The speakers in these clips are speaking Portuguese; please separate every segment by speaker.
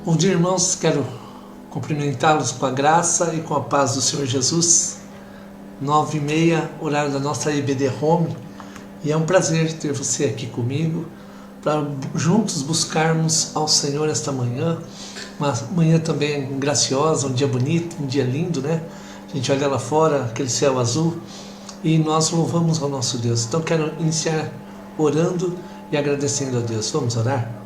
Speaker 1: Bom dia, irmãos. Quero cumprimentá-los com a graça e com a paz do Senhor Jesus. 9h30, horário da nossa IBD Home. E é um prazer ter você aqui comigo para juntos buscarmos ao Senhor esta manhã. Uma manhã também graciosa, um dia bonito, um dia lindo, né? A gente olha lá fora, aquele céu azul, e nós louvamos ao nosso Deus. Então quero iniciar orando e agradecendo a Deus. Vamos orar?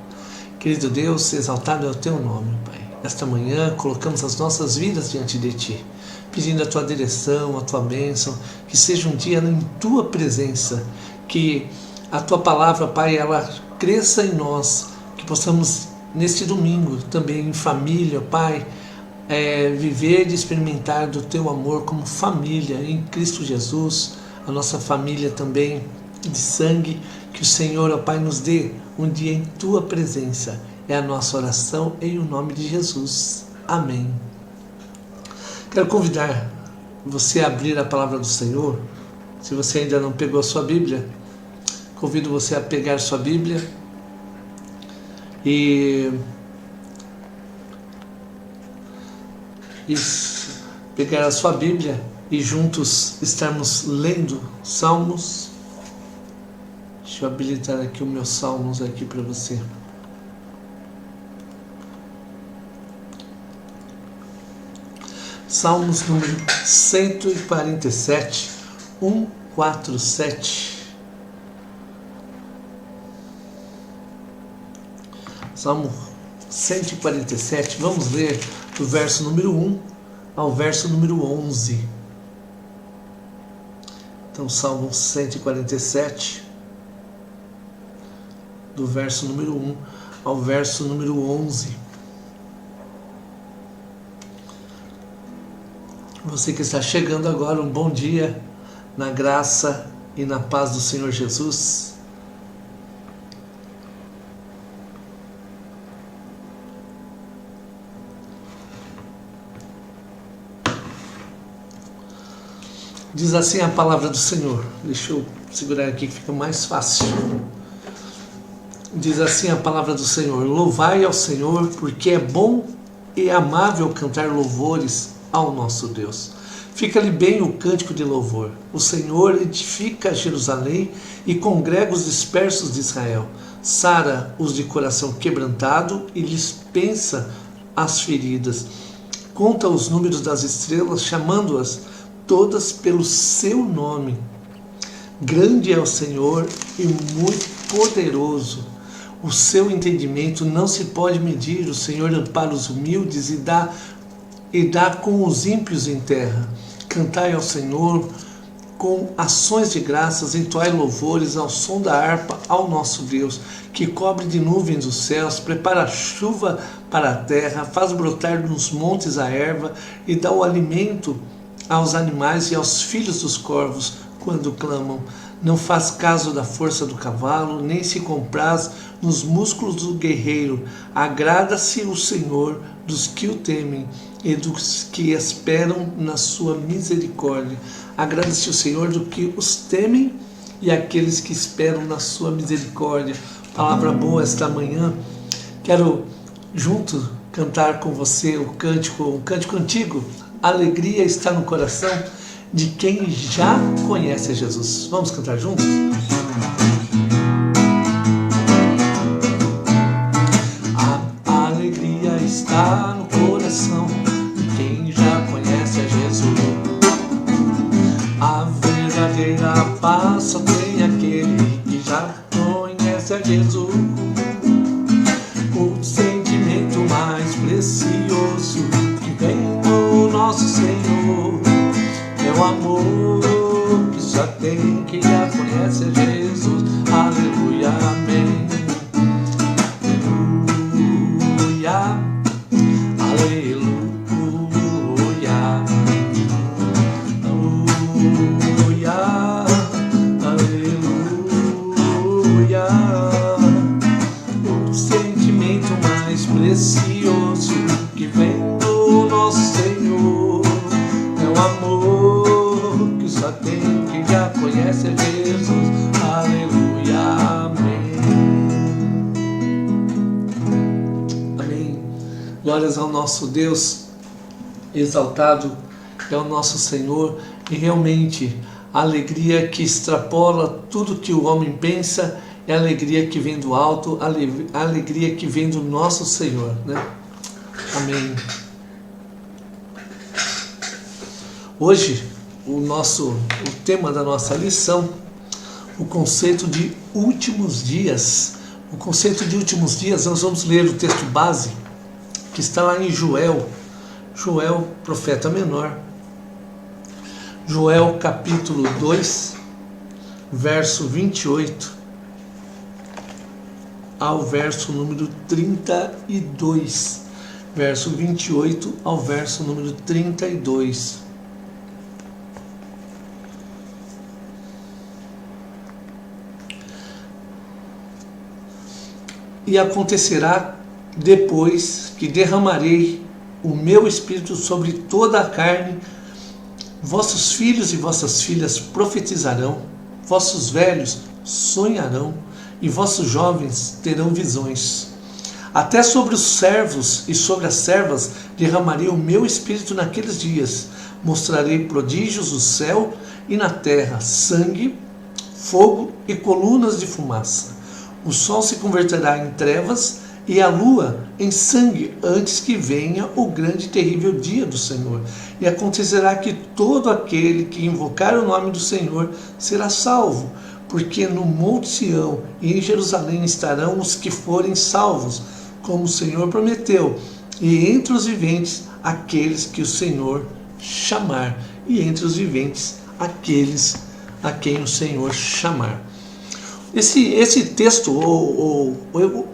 Speaker 1: Querido Deus, exaltado é o Teu nome, Pai. Esta manhã colocamos as nossas vidas diante de Ti, pedindo a Tua direção, a Tua bênção, que seja um dia em Tua presença, que a Tua palavra, Pai, ela cresça em nós, que possamos neste domingo também em família, Pai, viver e experimentar do Teu amor como família em Cristo Jesus, a nossa família também de sangue, que o Senhor, ó Pai, nos dê um dia em Tua presença. É a nossa oração em o nome de Jesus. Amém. Quero convidar você a abrir a palavra do Senhor. Se você ainda não pegou a sua Bíblia, convido você a pegar sua Bíblia e pegar a sua Bíblia e juntos estarmos lendo Salmos. Deixa eu habilitar aqui os meus salmos aqui para você. Salmos número 147, 147. Salmo 147, vamos ler do verso número 1 ao verso número 11. Então, Salmo 147, do verso número 1 ao verso número 11. Você que está chegando agora, um bom dia na graça e na paz do Senhor Jesus. Diz assim a palavra do Senhor. Deixa eu segurar aqui que fica mais fácil. Diz assim a palavra do Senhor: louvai ao Senhor, porque é bom e amável cantar louvores ao nosso Deus. Fica-lhe bem o cântico de louvor. O Senhor edifica Jerusalém e congrega os dispersos de Israel. Sara os de coração quebrantado e lhes pensa as feridas. Conta os números das estrelas, chamando-as todas pelo seu nome. Grande é o Senhor e muito poderoso. O seu entendimento não se pode medir. O Senhor ampara os humildes e dá com os ímpios em terra. Cantai ao Senhor com ações de graças, entoai louvores ao som da harpa ao nosso Deus, que cobre de nuvens os céus, prepara a chuva para a terra, faz brotar nos montes a erva e dá o alimento aos animais e aos filhos dos corvos quando clamam. Não faz caso da força do cavalo, nem se compraz nos músculos do guerreiro. Agrada-se o Senhor dos que o temem e dos que esperam na sua misericórdia. Agrada-se o Senhor dos que os temem e aqueles que esperam na sua misericórdia. Palavra boa esta manhã. Quero junto cantar com você um cântico antigo. A alegria está no coração de quem já conhece a Jesus. Vamos cantar juntos? A alegria está no coração de quem já conhece a Jesus. A verdadeira paz só tem aquele que já conhece a Jesus. O sentimento mais precioso que vem do nosso Senhor é o amor que só tem quem já conhece a Jesus. Aleluia, amém. Aleluia, aleluia, aleluia, aleluia. O sentimento mais precioso que vem do nosso Senhor é o amor que só tem quem já conhece a Jesus. Aleluia, amém. Amém. glórias ao nosso Deus, exaltado é o nosso Senhor, e realmente a alegria que extrapola tudo que o homem pensa é a alegria que vem do alto, a alegria que vem do nosso Senhor, né? Amém. Hoje, o tema da nossa lição, o conceito de últimos dias. O conceito de últimos dias, nós vamos ler o texto base, que está lá em Joel, profeta menor. Joel capítulo 2, verso 28 ao verso número 32. Verso 28 ao verso número 32. E acontecerá depois que derramarei o meu espírito sobre toda a carne, vossos filhos e vossas filhas profetizarão, vossos velhos sonharão e vossos jovens terão visões. Até sobre os servos e sobre as servas derramarei o meu espírito naqueles dias. Mostrarei prodígios no céu e na terra, sangue, fogo e colunas de fumaça. O sol se converterá em trevas e a lua em sangue, antes que venha o grande e terrível dia do Senhor. E acontecerá que todo aquele que invocar o nome do Senhor será salvo, porque no Monte Sião e em Jerusalém estarão os que forem salvos, como o Senhor prometeu, e entre os viventes aqueles que o Senhor chamar, e entre os viventes aqueles a quem o Senhor chamar. Esse texto,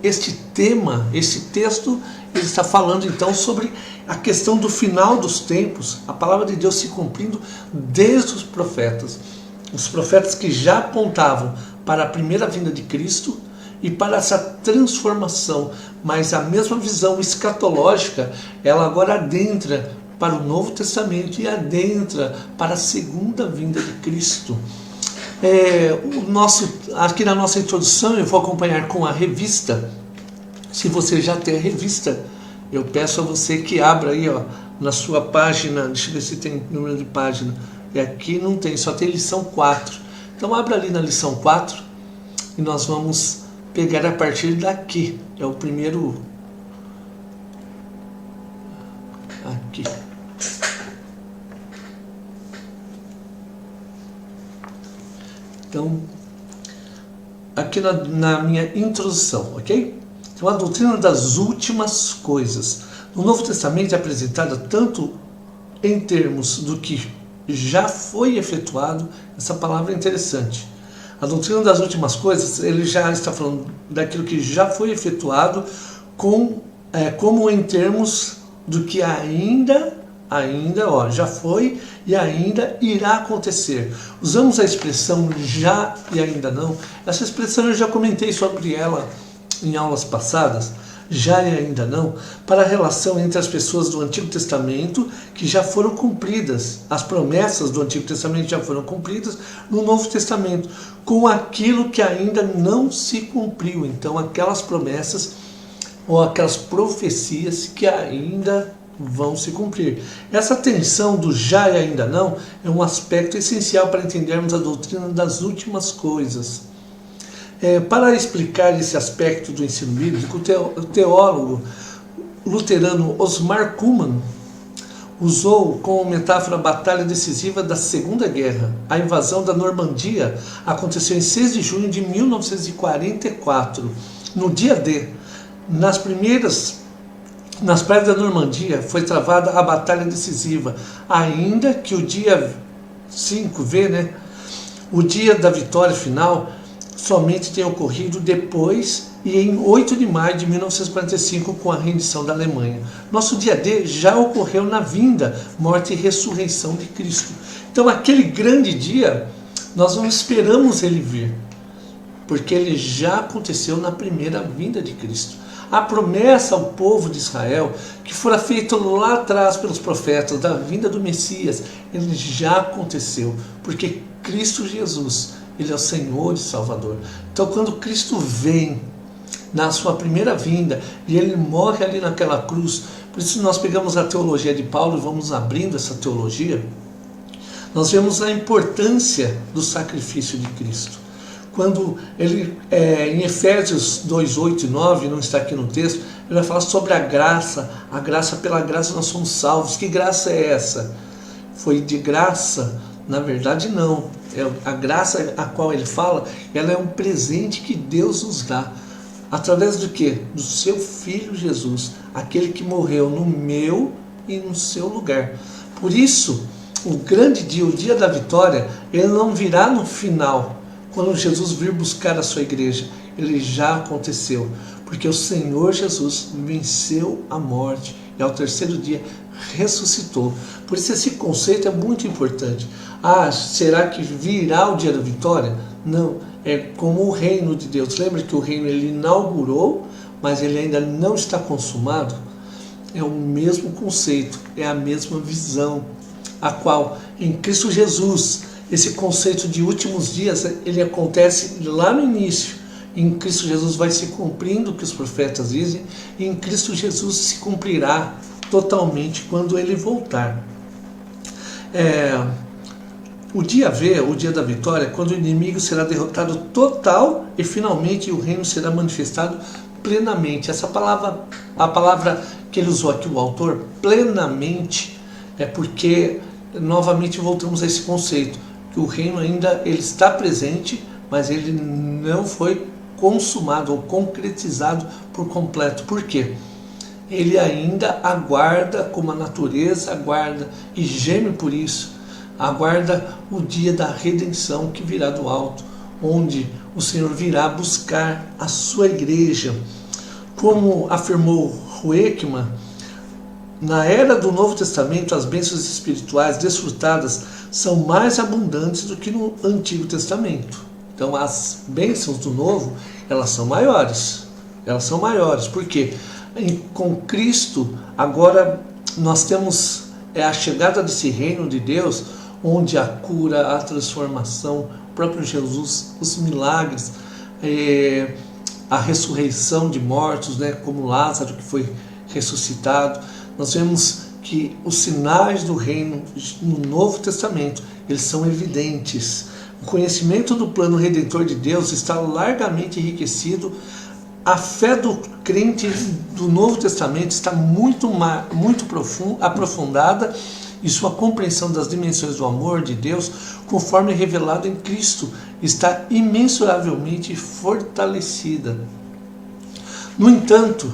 Speaker 1: este tema, esse texto, ele está falando então sobre a questão do final dos tempos, a palavra de Deus se cumprindo desde os profetas que já apontavam para a primeira vinda de Cristo e para essa transformação, mas a mesma visão escatológica, ela agora adentra para o Novo Testamento e adentra para a segunda vinda de Cristo. Aqui na nossa introdução eu vou acompanhar com a revista. Se você já tem a revista, eu peço a você que abra aí, ó, na sua página, deixa eu ver se tem número de página, e aqui não tem, só tem lição 4. Então abra ali na lição 4 e nós vamos pegar a partir daqui, é o primeiro, aqui. Então, aqui na minha introdução, ok? Então, a doutrina das últimas coisas. No Novo Testamento é apresentada tanto em termos do que já foi efetuado, essa palavra é interessante. A doutrina das últimas coisas, ele já está falando daquilo que já foi efetuado, como em termos do que ainda, já foi e ainda irá acontecer. Usamos a expressão já e ainda não. Essa expressão eu já comentei sobre ela em aulas passadas, já e ainda não, para a relação entre as pessoas do Antigo Testamento que já foram cumpridas, as promessas do Antigo Testamento já foram cumpridas no Novo Testamento, com aquilo que ainda não se cumpriu. Então, aquelas promessas ou aquelas profecias que ainda vão se cumprir. Essa tensão do já e ainda não é um aspecto essencial para entendermos a doutrina das últimas coisas. Para explicar esse aspecto do ensino bíblico, o teólogo luterano Osmar Cumann usou como metáfora a batalha decisiva da Segunda Guerra. A invasão da Normandia aconteceu em 6 de junho de 1944. No dia D, nas praias da Normandia foi travada a batalha decisiva, ainda que o dia 5V, o dia da vitória final, somente tenha ocorrido depois e em 8 de maio de 1945, com a rendição da Alemanha. Nosso dia D já ocorreu na vinda, morte e ressurreição de Cristo. Então, aquele grande dia, nós não esperamos ele vir, porque ele já aconteceu na primeira vinda de Cristo. A promessa ao povo de Israel, que fora feita lá atrás pelos profetas, da vinda do Messias, ele já aconteceu, porque Cristo Jesus, ele é o Senhor e Salvador. Então, quando Cristo vem, na sua primeira vinda, e ele morre ali naquela cruz. Por isso nós pegamos a teologia de Paulo e vamos abrindo essa teologia, nós vemos a importância do sacrifício de Cristo. Quando ele, em Efésios 2, 8 e 9, não está aqui no texto, ele vai falar sobre a graça, pela graça nós somos salvos. Que graça é essa? Foi de graça? Na verdade não. A graça a qual ele fala, ela é um presente que Deus nos dá. Através do quê? Do seu Filho Jesus, aquele que morreu no meu e no seu lugar. Por isso, o grande dia, o dia da vitória, ele não virá no final, quando Jesus vir buscar a sua igreja. Ele já aconteceu, porque o Senhor Jesus venceu a morte e ao terceiro dia ressuscitou. Por isso esse conceito é muito importante. Será que virá o dia da vitória? Não, é como o reino de Deus. Lembra que o reino ele inaugurou, mas ele ainda não está consumado? É o mesmo conceito, é a mesma visão, a qual em Cristo Jesus, esse conceito de últimos dias, ele acontece lá no início. Em Cristo Jesus vai se cumprindo o que os profetas dizem, e em Cristo Jesus se cumprirá totalmente quando ele voltar. O dia V, o dia da vitória, quando o inimigo será derrotado total e finalmente o reino será manifestado plenamente. Essa palavra, a palavra que ele usou aqui, o autor, plenamente, é porque novamente voltamos a esse conceito, que o reino ainda ele está presente, mas ele não foi consumado ou concretizado por completo. Por quê? Ele ainda aguarda, como a natureza aguarda e geme por isso, aguarda o dia da redenção que virá do alto, onde o Senhor virá buscar a sua igreja. Como afirmou Hueckmann, na era do Novo Testamento, as bênçãos espirituais desfrutadas são mais abundantes do que no Antigo Testamento. Então as bênçãos do Novo, elas são maiores. Elas são maiores. Por quê? Com Cristo, agora nós temos a chegada desse reino de Deus, onde a cura, a transformação, o próprio Jesus, os milagres, a ressurreição de mortos, né, como Lázaro que foi ressuscitado. Nós vemos que os sinais do reino no Novo Testamento, eles são evidentes. O conhecimento do plano redentor de Deus está largamente enriquecido. A fé do crente do Novo Testamento está muito aprofundada, e sua compreensão das dimensões do amor de Deus, conforme revelado em Cristo, está imensuravelmente fortalecida. No entanto,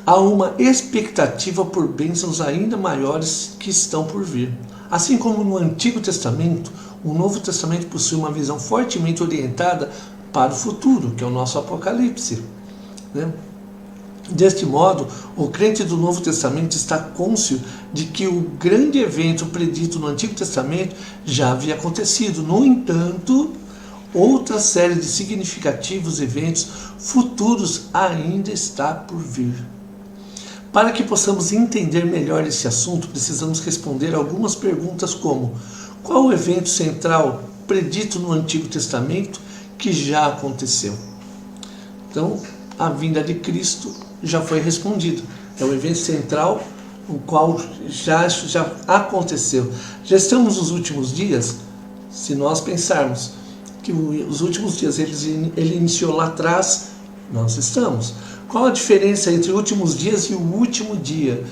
Speaker 1: há uma expectativa por bênçãos ainda maiores que estão por vir. Assim como no Antigo Testamento, o Novo Testamento possui uma visão fortemente orientada para o futuro, que é o nosso Apocalipse, né? Deste modo, o crente do Novo Testamento está cônscio de que o grande evento predito no Antigo Testamento já havia acontecido. No entanto, outra série de significativos eventos futuros ainda está por vir. Para que possamos entender melhor esse assunto, precisamos responder algumas perguntas como: qual o evento central predito no Antigo Testamento que já aconteceu? Então, a vinda de Cristo já foi respondida. É o evento central, o qual já aconteceu. Já estamos nos últimos dias. Se nós pensarmos que os últimos dias ele iniciou lá atrás, nós estamos. Qual a diferença entre últimos dias e o último dia?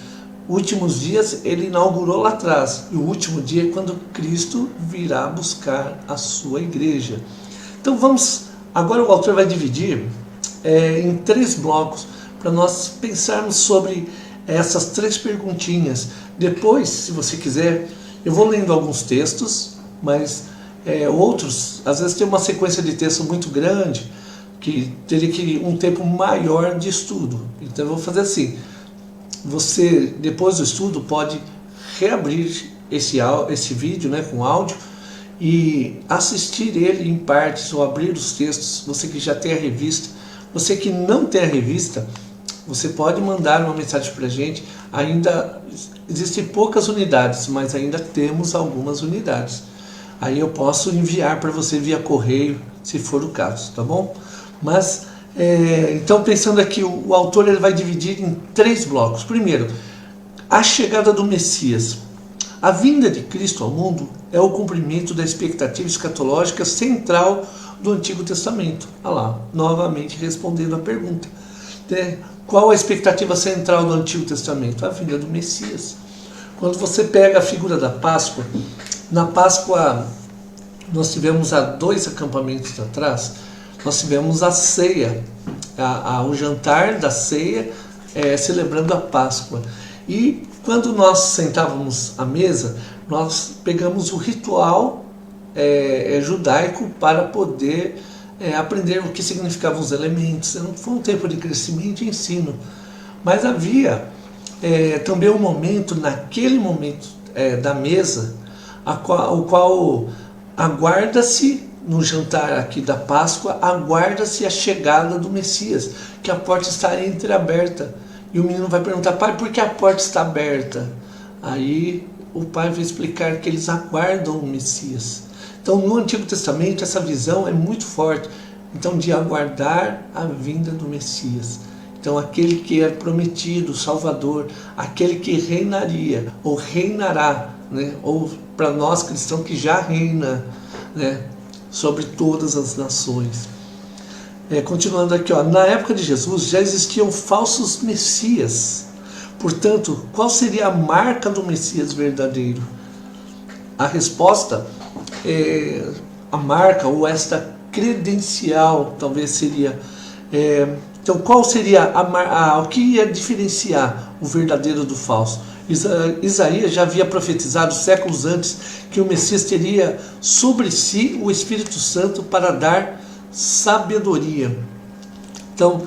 Speaker 1: Últimos dias ele inaugurou lá atrás, e o último dia é quando Cristo virá buscar a sua igreja. Então agora o autor vai dividir em 3 blocos, para nós pensarmos sobre essas 3 perguntinhas. Depois, se você quiser, eu vou lendo alguns textos, mas outros, às vezes tem uma sequência de texto muito grande, que teria que um tempo maior de estudo. Então eu vou fazer assim: você, depois do estudo, pode reabrir esse vídeo, né, com áudio, e assistir ele em partes, ou abrir os textos. Você que já tem a revista, você que não tem a revista, você pode mandar uma mensagem para a gente. Ainda existem poucas unidades, mas ainda temos algumas unidades. aí eu posso enviar para você via correio, se for o caso, tá bom? Mas, então pensando aqui, o autor ele vai dividir em 3 blocos. Primeiro, a chegada do Messias. A vinda de Cristo ao mundo é o cumprimento da expectativa escatológica central do Antigo Testamento. Olha lá, novamente respondendo a pergunta. Qual a expectativa central do Antigo Testamento? A vinda do Messias. Quando você pega a figura da Páscoa, na Páscoa nós tivemos há 2 acampamentos atrás, nós tivemos a ceia, o jantar da ceia, celebrando a Páscoa. E quando nós sentávamos à mesa, nós pegamos o ritual judaico para poder aprender o que significavam os elementos. Não foi um tempo de crescimento e ensino, mas havia também um momento, naquele momento da mesa, o qual aguarda-se, no jantar aqui da Páscoa, aguarda-se a chegada do Messias, que a porta está entreaberta. E o menino vai perguntar: pai, por que a porta está aberta? Aí o pai vai explicar que eles aguardam o Messias. Então no Antigo Testamento essa visão é muito forte, então de aguardar a vinda do Messias. Então aquele que é prometido, o Salvador, aquele que reinaria, ou reinará, né? Ou para nós cristãos que já reina, né? Sobre todas as nações. Continuando aqui, na época de Jesus já existiam falsos messias. Portanto, qual seria a marca do Messias verdadeiro? A resposta a marca, ou esta credencial, talvez seria. Então, qual seria o que ia diferenciar o verdadeiro do falso? Isaías já havia profetizado séculos antes que o Messias teria sobre si o Espírito Santo para dar sabedoria. Então,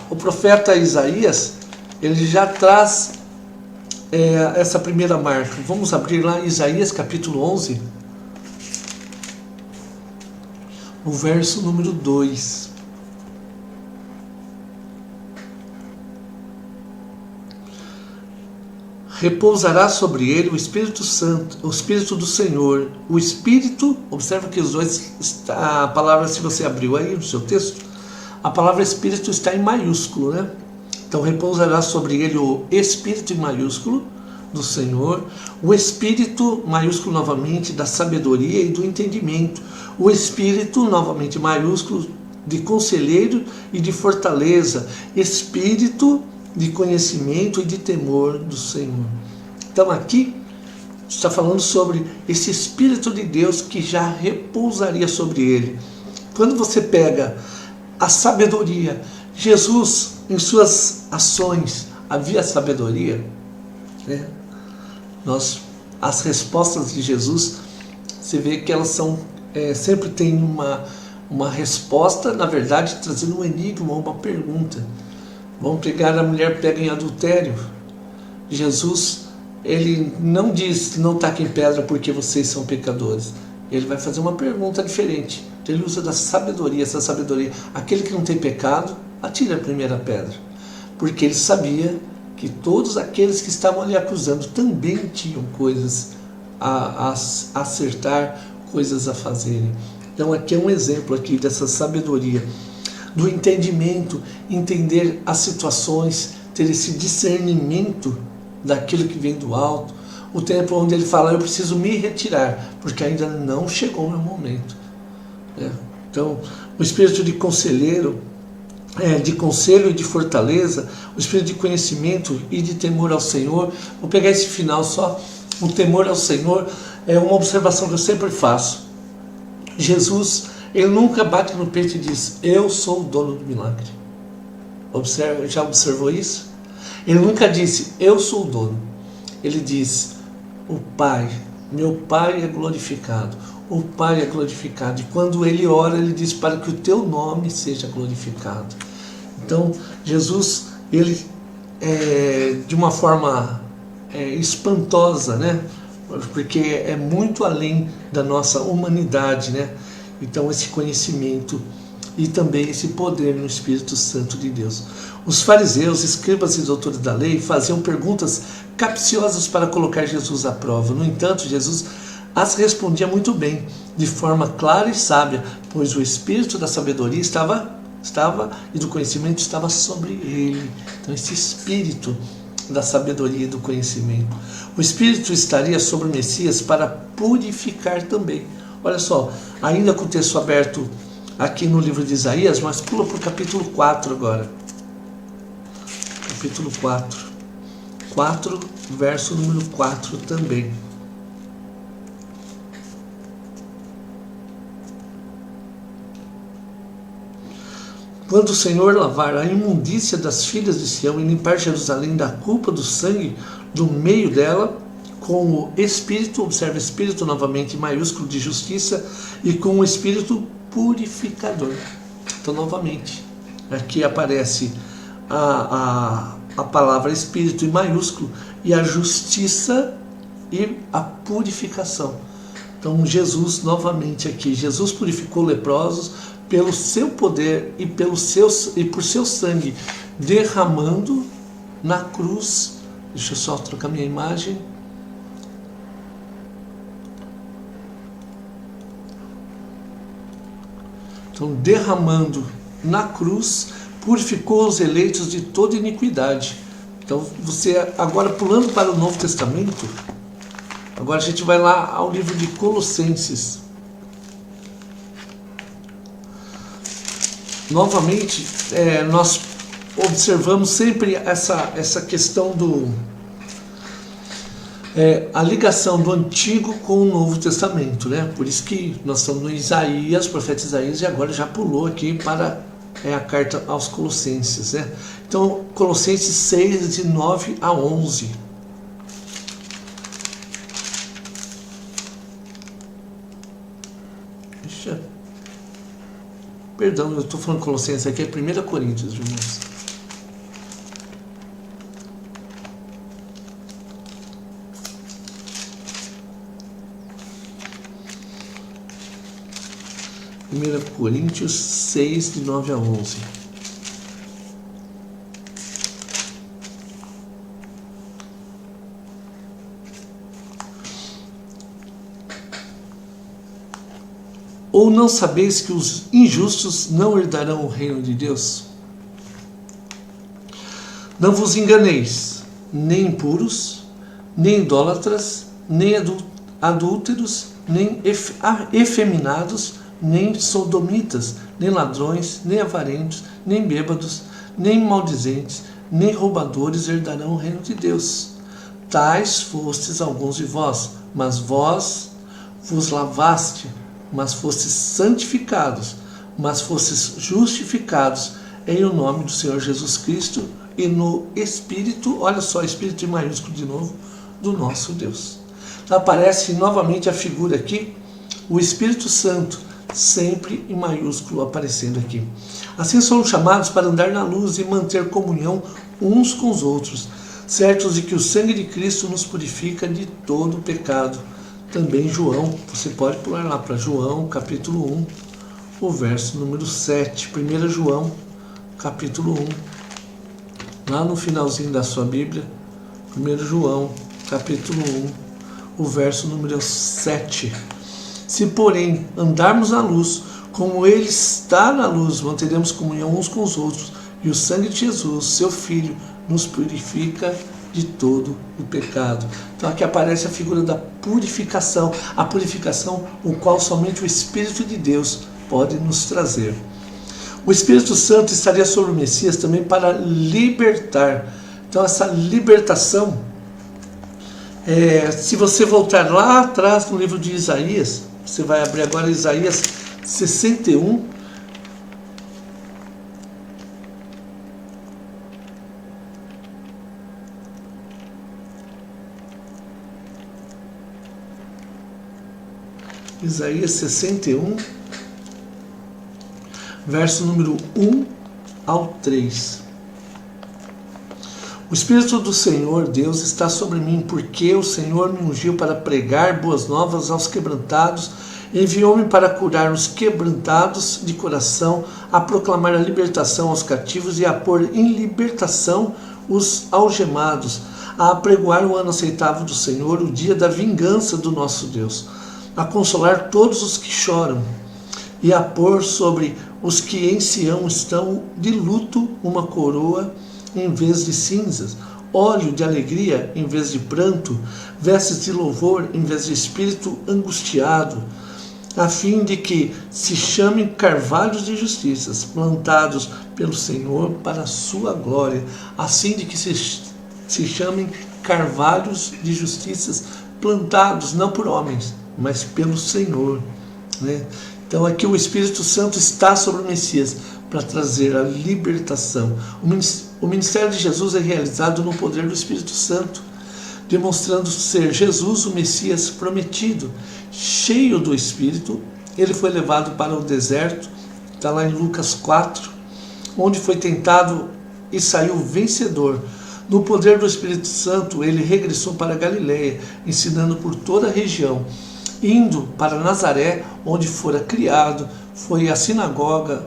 Speaker 1: o profeta Isaías, ele já traz essa primeira marca. Vamos abrir lá Isaías capítulo 11, o verso número 2. Repousará sobre ele o Espírito Santo, o Espírito do Senhor, o Espírito, observa que os dois, a palavra, se você abriu aí no seu texto, a palavra Espírito está em maiúsculo, né? Então repousará sobre ele o Espírito em maiúsculo do Senhor, o Espírito, maiúsculo novamente, da sabedoria e do entendimento, o Espírito, novamente maiúsculo, de conselheiro e de fortaleza, Espírito de conhecimento e de temor do Senhor. Então aqui está falando sobre esse Espírito de Deus que já repousaria sobre ele. Quando você pega a sabedoria, Jesus em suas ações havia sabedoria, né? As respostas de Jesus, você vê que elas são sempre tem uma resposta, na verdade trazendo um enigma, uma pergunta. Vamos pegar a mulher pega em adultério. Jesus, ele não diz: não taquem pedra porque vocês são pecadores. Ele vai fazer uma pergunta diferente. Então ele usa da sabedoria, essa sabedoria. Aquele que não tem pecado, atire a primeira pedra. Porque ele sabia que todos aqueles que estavam ali acusando também tinham coisas a acertar, coisas a fazerem. Então aqui é um exemplo aqui dessa sabedoria, do entendimento, entender as situações, ter esse discernimento daquilo que vem do alto. O tempo onde ele fala: eu preciso me retirar, porque ainda não chegou o meu momento. Então, o espírito de conselheiro, de conselho e de fortaleza, o espírito de conhecimento e de temor ao Senhor. Vou pegar esse final só. O temor ao Senhor é uma observação que eu sempre faço. Jesus, ele nunca bate no peito e diz: eu sou o dono do milagre. Já observou isso? Ele nunca disse: eu sou o dono. Ele diz: o Pai, meu Pai é glorificado. O Pai é glorificado. E quando ele ora, ele diz: para que o teu nome seja glorificado. Então, Jesus, ele de uma forma espantosa, né? Porque é muito além da nossa humanidade, né? Então esse conhecimento e também esse poder no Espírito Santo de Deus. Os fariseus, escribas e doutores da lei faziam perguntas capciosas para colocar Jesus à prova. No entanto, Jesus as respondia muito bem, de forma clara e sábia, pois o espírito da sabedoria estava e do conhecimento estava sobre ele. Então esse espírito da sabedoria e do conhecimento. O espírito estaria sobre o Messias para purificar também. Olha só, ainda com o texto aberto aqui no livro de Isaías, mas pula para o capítulo 4 agora. Capítulo 4, verso número 4 também. Quando o Senhor lavar a imundícia das filhas de Sião e limpar Jerusalém da culpa do sangue do meio dela, com o Espírito, observa Espírito novamente em maiúsculo de justiça, e com o Espírito purificador. Então novamente, aqui aparece a palavra Espírito em maiúsculo e a justiça e a purificação. Então Jesus novamente aqui, Jesus purificou leprosos, pelo seu poder e por seu sangue derramando na cruz. Deixa eu só trocar minha imagem. Então, derramando na cruz, purificou os eleitos de toda iniquidade. Então, você agora pulando para o Novo Testamento, agora a gente vai lá ao livro de Colossenses. Novamente, nós observamos sempre essa questão a ligação do Antigo com o Novo Testamento, né? Por isso que nós estamos no Isaías, profeta Isaías, e agora já pulou aqui para a carta aos Colossenses, né? Então, Colossenses 6, de 9 a 11. Perdão, eu estou falando Colossenses aqui, é 1 Coríntios, irmãos. Primeira Coríntios 6, de 9 a 11. Ou não sabeis que os injustos não herdarão o reino de Deus? Não vos enganeis, nem impuros, nem idólatras, nem adúlteros, nem efeminados, nem sodomitas, nem ladrões, nem avarentos, nem bêbados, nem maldizentes, nem roubadores herdarão o reino de Deus. Tais fostes alguns de vós, mas vós vos lavaste, mas fostes santificados, mas fostes justificados em o nome do Senhor Jesus Cristo e no Espírito, olha só, Espírito em maiúsculo de novo, do nosso Deus. Então aparece novamente a figura aqui, o Espírito Santo, sempre em maiúsculo aparecendo aqui. Assim somos chamados para andar na luz e manter comunhão uns com os outros, certos de que o sangue de Cristo nos purifica de todo pecado. Também João, você pode pular lá para João, capítulo 1, o verso número 7. 1 João, capítulo 1. Lá no finalzinho da sua Bíblia, 1 João, capítulo 1, o verso número 7. Se, porém, andarmos na luz, como Ele está na luz, manteremos comunhão uns com os outros, e o sangue de Jesus, seu Filho, nos purifica de todo o pecado. Então aqui aparece a figura da purificação, a purificação o qual somente o Espírito de Deus pode nos trazer. O Espírito Santo estaria sobre o Messias também para libertar. Então essa libertação, se você voltar lá atrás no livro de Isaías, você vai abrir agora Isaías 61, Isaías 61, verso número 1 ao 3. O Espírito do Senhor Deus está sobre mim, porque o Senhor me ungiu para pregar boas novas aos quebrantados, enviou-me para curar os quebrantados de coração, a proclamar a libertação aos cativos e a pôr em libertação os algemados, a apregoar o ano aceitável do Senhor, o dia da vingança do nosso Deus, a consolar todos os que choram, e a pôr sobre os que em Sião estão de luto uma coroa em vez de cinzas, óleo de alegria em vez de pranto, vestes de louvor em vez de espírito angustiado, a fim de que se chamem carvalhos de justiça, plantados pelo Senhor para a sua glória, assim de que se chamem carvalhos de justiça, plantados não por homens, mas pelo Senhor, né? Então aqui o Espírito Santo está sobre o Messias para trazer a libertação. O ministério de Jesus é realizado no poder do Espírito Santo, demonstrando ser Jesus o Messias prometido. Cheio do Espírito, ele foi levado para o deserto, está lá em Lucas 4, onde foi tentado e saiu vencedor. No poder do Espírito Santo, ele regressou para a Galileia, ensinando por toda a região. Indo para Nazaré, onde fora criado, foi à sinagoga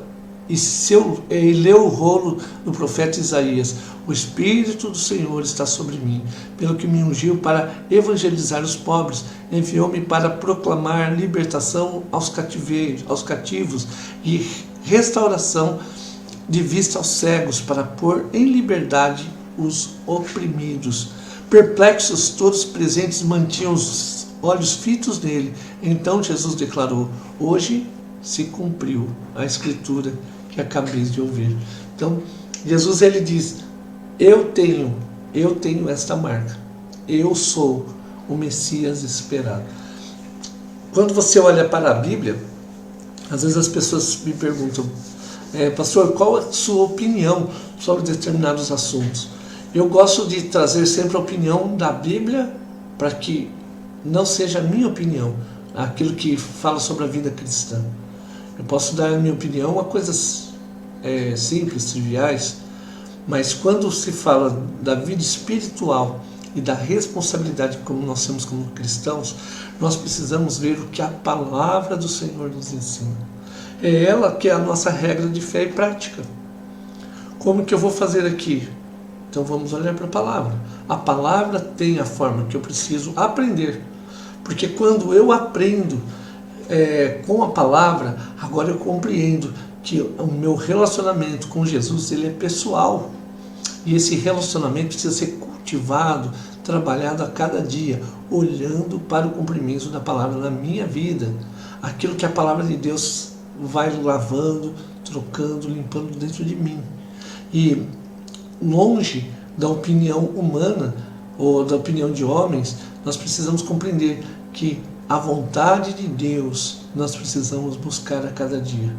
Speaker 1: e leu o rolo do profeta Isaías. O Espírito do Senhor está sobre mim, pelo que me ungiu para evangelizar os pobres, enviou-me para proclamar libertação aos cativos e restauração de vista aos cegos, para pôr em liberdade os oprimidos. Perplexos, todos presentes mantinham os olhos fitos nele. Então Jesus declarou: hoje se cumpriu a escritura que acabeis de ouvir. Então Jesus, ele diz: eu tenho esta marca, eu sou o Messias esperado. Quando você olha para a Bíblia, às vezes as pessoas me perguntam: pastor, qual a sua opinião sobre determinados assuntos? Eu gosto de trazer sempre a opinião da Bíblia, para que não seja a minha opinião, aquilo que fala sobre a vida cristã. Eu posso dar a minha opinião a coisas simples, triviais, mas quando se fala da vida espiritual e da responsabilidade como nós temos como cristãos, nós precisamos ver o que a palavra do Senhor nos ensina. É ela que é a nossa regra de fé e prática. Como que eu vou fazer aqui? Então vamos olhar para a palavra. A palavra tem a forma que eu preciso aprender. Porque quando eu aprendo com a palavra, agora eu compreendo que o meu relacionamento com Jesus, ele é pessoal. E esse relacionamento precisa ser cultivado, trabalhado a cada dia, olhando para o cumprimento da palavra na minha vida. Aquilo que a palavra de Deus vai lavando, trocando, limpando dentro de mim. E longe da opinião humana ou da opinião de homens, nós precisamos compreender que a vontade de Deus nós precisamos buscar a cada dia.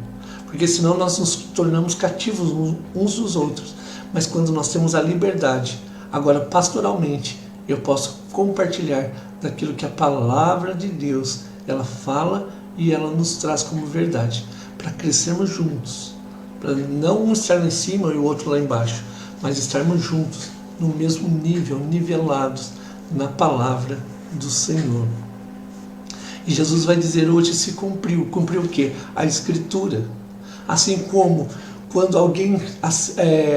Speaker 1: Porque senão nós nos tornamos cativos uns dos outros. Mas quando nós temos a liberdade, agora pastoralmente, eu posso compartilhar daquilo que a palavra de Deus ela fala e ela nos traz como verdade, para crescermos juntos, para não um estar lá em cima e o outro lá embaixo, mas estarmos juntos, no mesmo nível, nivelados na palavra do Senhor. E Jesus vai dizer: hoje se cumpriu. Cumpriu o quê? A Escritura. Assim como quando alguém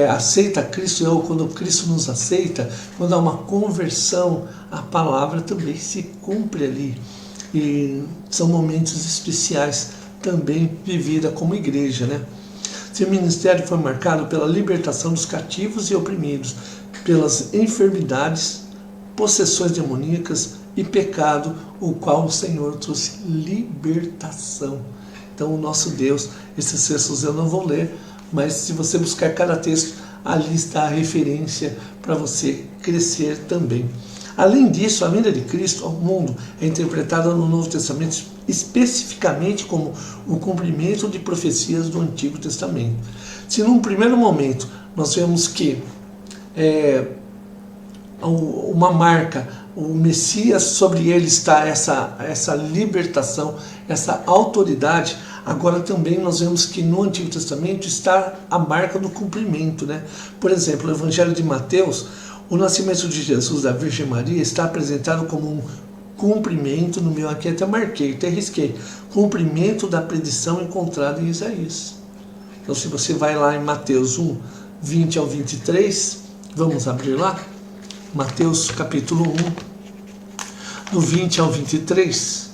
Speaker 1: aceita Cristo, ou quando Cristo nos aceita, quando há uma conversão, a palavra também se cumpre ali. E são momentos especiais também vivida como igreja, né? Seu ministério foi marcado pela libertação dos cativos e oprimidos, pelas enfermidades, possessões demoníacas e pecado, o qual o Senhor trouxe libertação. Então o nosso Deus, esses textos eu não vou ler, mas se você buscar cada texto, ali está a referência para você crescer também. Além disso, a vinda de Cristo ao mundo é interpretada no Novo Testamento especificamente como o cumprimento de profecias do Antigo Testamento. Se num primeiro momento nós vemos que uma marca, o Messias, sobre ele está essa libertação, essa autoridade, agora também nós vemos que no Antigo Testamento está a marca do cumprimento, né? Por exemplo, no Evangelho de Mateus, o nascimento de Jesus da Virgem Maria está apresentado como um cumprimento, no meu aqui até marquei, até risquei, cumprimento da predição encontrada em Isaías. Então se você vai lá em Mateus 1, 20 ao 23, vamos abrir lá? Mateus capítulo 1, do 20 ao 23.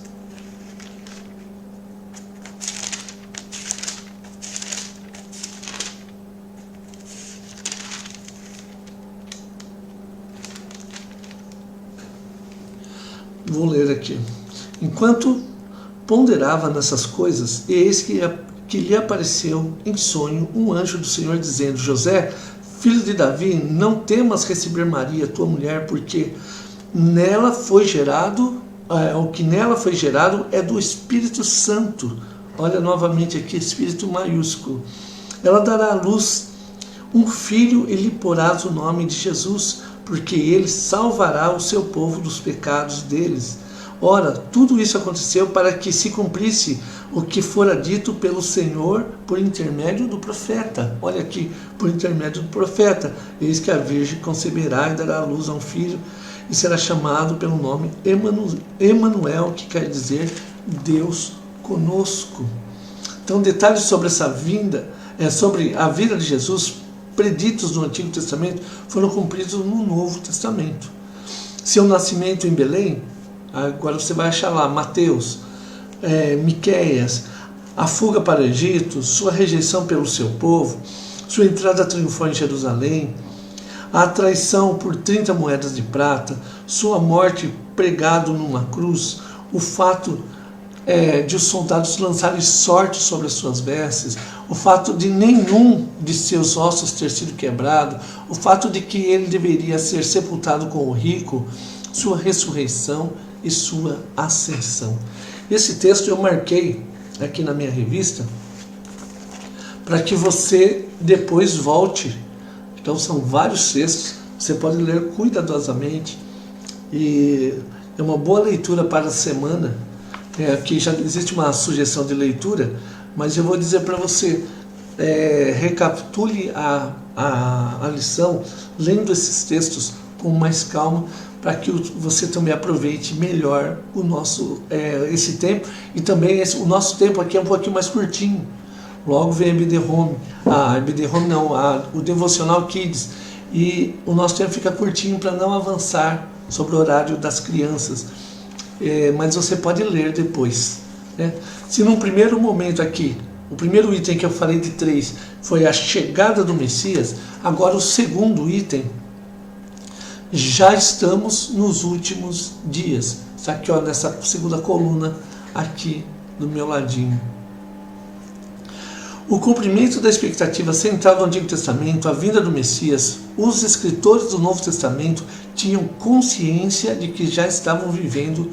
Speaker 1: Vou ler aqui. Enquanto ponderava nessas coisas, eis que lhe apareceu em sonho um anjo do Senhor, dizendo: José, filho de Davi, não temas receber Maria, tua mulher, porque nela foi gerado, o que nela foi gerado é do Espírito Santo. Olha novamente aqui, Espírito maiúsculo. Ela dará à luz um filho e lhe porás o nome de Jesus, porque ele salvará o seu povo dos pecados deles. Ora, tudo isso aconteceu para que se cumprisse o que fora dito pelo Senhor por intermédio do profeta. Olha aqui, por intermédio do profeta. Eis que a Virgem conceberá e dará à luz a um filho, e será chamado pelo nome Emanuel, que quer dizer Deus conosco. Então, detalhes sobre essa vinda, sobre a vida de Jesus, preditos no Antigo Testamento, foram cumpridos no Novo Testamento. Seu nascimento em Belém, agora você vai achar lá Mateus, Miqueias, a fuga para o Egito, sua rejeição pelo seu povo, sua entrada triunfal em Jerusalém, a traição por 30 moedas de prata, sua morte pregado numa cruz, o fato de os soldados lançarem sorte sobre as suas vestes, o fato de nenhum de seus ossos ter sido quebrado, o fato de que ele deveria ser sepultado com o rico, sua ressurreição e sua ascensão. Esse texto eu marquei aqui na minha revista para que você depois volte. Então são vários textos, você pode ler cuidadosamente e é uma boa leitura para a semana. Aqui já existe uma sugestão de leitura, mas eu vou dizer para você, recapitule a lição lendo esses textos com mais calma, para que você também aproveite melhor esse tempo. E também o nosso tempo aqui é um pouquinho mais curtinho. Logo vem a EBD Home, o Devocional Kids, e o nosso tempo fica curtinho para não avançar sobre o horário das crianças. Mas você pode ler depois. Se num primeiro momento aqui, o primeiro item que eu falei de 3 foi a chegada do Messias, agora o segundo item, já estamos nos últimos dias. Está aqui, nessa segunda coluna aqui do meu ladinho. O cumprimento da expectativa central do Antigo Testamento, a vinda do Messias, os escritores do Novo Testamento tinham consciência de que já estavam vivendo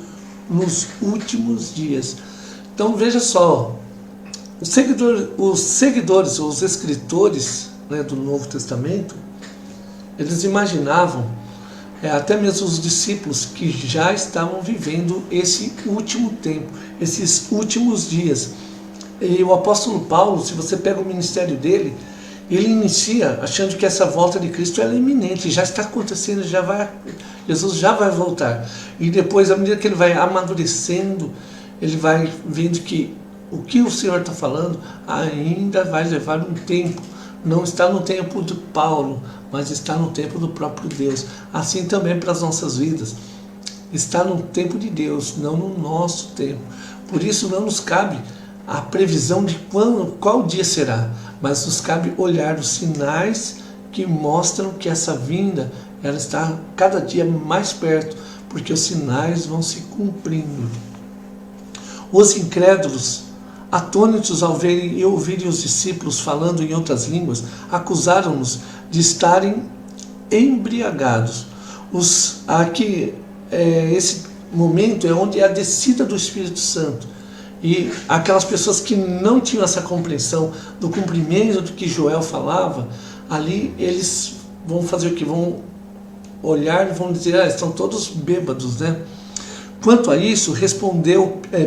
Speaker 1: nos últimos dias. Então veja só, os seguidores, os escritores do Novo Testamento, eles imaginavam, até mesmo os discípulos, que já estavam vivendo esse último tempo, esses últimos dias. E o apóstolo Paulo, se você pega o ministério dele, ele inicia achando que essa volta de Cristo é iminente, já está acontecendo, Jesus já vai voltar. E depois, à medida que ele vai amadurecendo, ele vai vendo que o que o Senhor está falando ainda vai levar um tempo. Não está no tempo de Paulo, mas está no tempo do próprio Deus. Assim também para as nossas vidas. Está no tempo de Deus, não no nosso tempo. Por isso não nos cabe a previsão de qual dia será, mas nos cabe olhar os sinais que mostram que essa vinda ela está cada dia mais perto, porque os sinais vão se cumprindo. Os incrédulos, atônitos ao verem e ouvirem os discípulos falando em outras línguas, acusaram-nos de estarem embriagados. Esse momento é onde é a descida do Espírito Santo. E aquelas pessoas que não tinham essa compreensão do cumprimento do que Joel falava, ali eles vão fazer o que? Vão olhar e vão dizer, estão todos bêbados, né? Quanto a isso,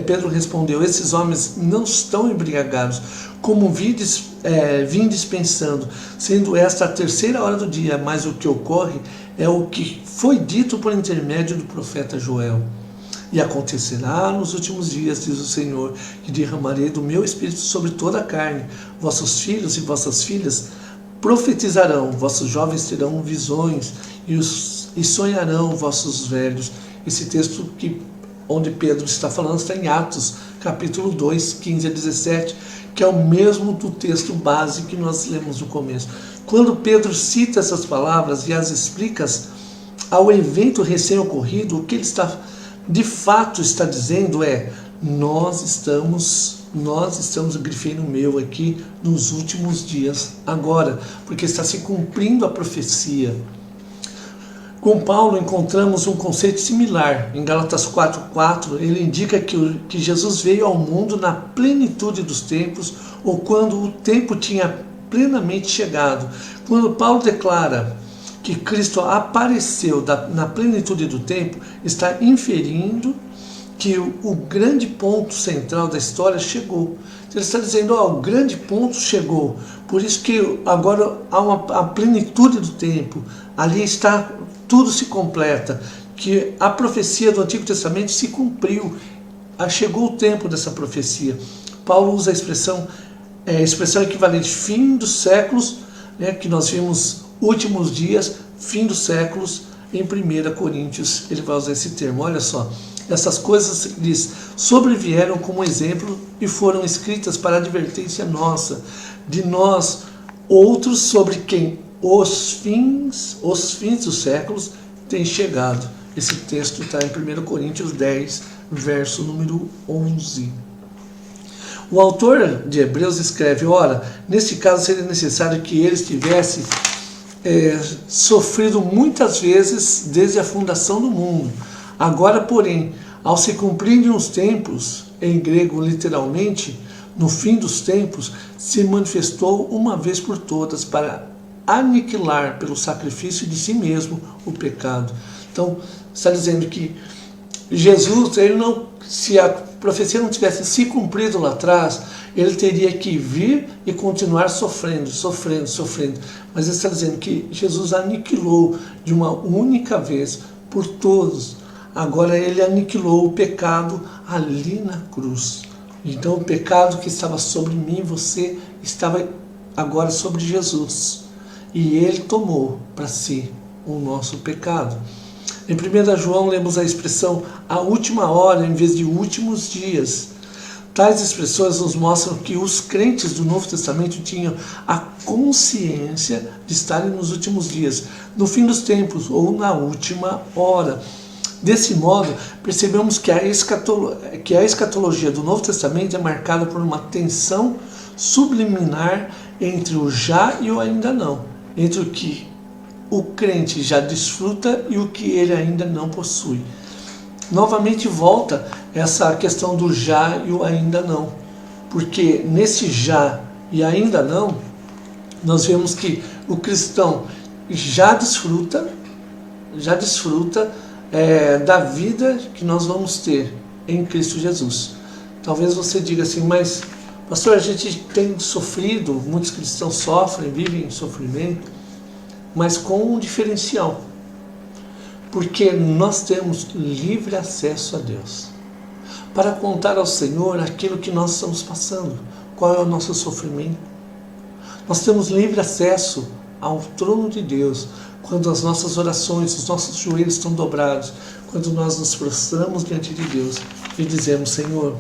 Speaker 1: Pedro respondeu, esses homens não estão embriagados, como vindes pensando, sendo esta a 3ª hora do dia, mas o que ocorre é o que foi dito por intermédio do profeta Joel. E acontecerá nos últimos dias, diz o Senhor, que derramarei do meu Espírito sobre toda a carne. Vossos filhos e vossas filhas profetizarão, vossos jovens terão visões e sonharão vossos velhos. Esse texto onde Pedro está falando está em Atos, capítulo 2, 15 a 17, que é o mesmo do texto base que nós lemos no começo. Quando Pedro cita essas palavras e as explica ao evento recém-ocorrido, o que ele está de fato está dizendo é: nós estamos, grifei no meu aqui, nos últimos dias agora, porque está se cumprindo a profecia. Com Paulo encontramos um conceito similar. Em Gálatas 4:4, ele indica que Jesus veio ao mundo na plenitude dos tempos, ou quando o tempo tinha plenamente chegado. Quando Paulo declara que Cristo apareceu na plenitude do tempo, está inferindo que o grande ponto central da história chegou. Ele está dizendo, o grande ponto chegou. Por isso que agora há a plenitude do tempo. Ali está, tudo se completa. Que a profecia do Antigo Testamento se cumpriu. Chegou o tempo dessa profecia. Paulo usa a expressão equivalente fim dos séculos, né, que nós vimos últimos dias, fim dos séculos. Em 1 Coríntios ele vai usar esse termo. Olha só. Essas coisas, diz, sobrevieram como exemplo e foram escritas para advertência nossa, de nós outros, sobre quem os fins dos séculos têm chegado. Esse texto está em 1 Coríntios 10, verso número 11. O autor de Hebreus escreve, ora, nesse caso seria necessário que eles tivessem sofrido muitas vezes desde a fundação do mundo. Agora, porém, ao se cumprirem os tempos, em grego literalmente, no fim dos tempos, se manifestou uma vez por todas para aniquilar pelo sacrifício de si mesmo o pecado. Então, está dizendo que Jesus, se a profecia não tivesse se cumprido lá atrás, ele teria que vir e continuar sofrendo. Mas ele está dizendo que Jesus aniquilou de uma única vez por todos. Agora ele aniquilou o pecado ali na cruz. Então o pecado que estava sobre mim e você estava agora sobre Jesus. E ele tomou para si o nosso pecado. Em 1 João lemos a expressão a última hora em vez de últimos dias. Tais expressões nos mostram que os crentes do Novo Testamento tinham a consciência de estarem nos últimos dias, no fim dos tempos ou na última hora. Desse modo, percebemos que a escatologia do Novo Testamento é marcada por uma tensão subliminar entre o já e o ainda não, entre o que o crente já desfruta e o que ele ainda não possui. Novamente volta essa questão do já e o ainda não, porque nesse já e ainda não, nós vemos que o cristão já desfruta da vida que nós vamos ter em Cristo Jesus. Talvez você diga assim, mas pastor, a gente tem sofrido, muitos cristãos sofrem, vivem em sofrimento, mas com um diferencial, porque nós temos livre acesso a Deus para contar ao Senhor aquilo que nós estamos passando, qual é o nosso sofrimento. Nós temos livre acesso ao trono de Deus quando as nossas orações, os nossos joelhos estão dobrados, quando nós nos prostramos diante de Deus e dizemos, Senhor,